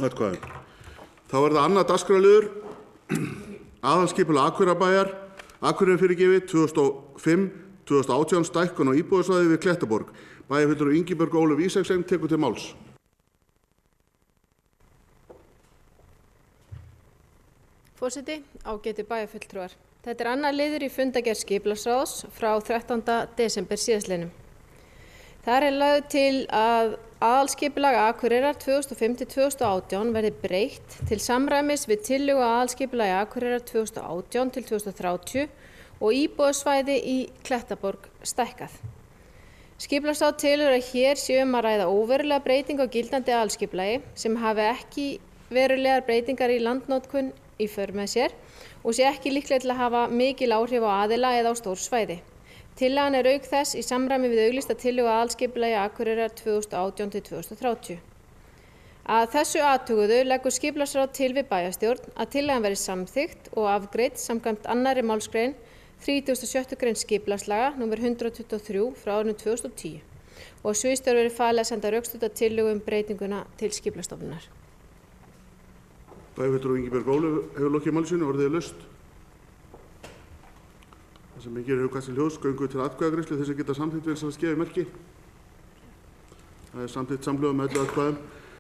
atkvæðum. Þá er það annað dagskrárliður, aðalskipulag Akureyrarbæjar, Akureyrarfyrirgefi 2005-2018 stækkun á íbúðasvæði við Klettaborg. Bæjarfulltrúi Ingibjörg Ólöf Ísaksen tekur til máls. Forseti, ágætu bæjarfulltrúar. Þetta er annar liður í fundargerð skipulagsráðs frá 13. desember síðastliðnum. Þar er lögð til að aðalskipulag Akureyrar 2005-2018 verði breytt til samræmis við tillögu aðalskipulagi Akureyrar 2018-2030 og íbúðasvæði í Klettaborg stækkað. Skipulagsráð telur að hér sé að ræða óverulega breyting á gildandi aðalskipulagi sem hafi ekki verulegar breytingar í landnotkun í för með sér og sé ekki líklega til að hafa mikil áhrif á aðila eða á stór svæði. Tillagan er auk þess í samræmi við auglýsta tillögu aðalskipulagi Akureyrar 2018-2030. Að þessu athuguðu leggur skipulagsráð til við bæjarstjórn að tillagan verði samþykkt og afgreidd samkvæmt 2. málsgrein 36. grein skipulagslaga nr. 123 frá árinu 2010 og sviðsstjóra verði falið að senda rökstudda tillögu breytinguna til Skipulagsstofnunar. Bæjarfulltrúi Ingibjörg Ólöf hefur lokið máli sínu, orðið er laust. Það sem enginn hefur kast til hljóðs, göngum við til atkvæðagreiðslu, þeir sem geta samþykkt við þess að gefa merki. Það er samþykkt samhljóða með öllu atkvæðum.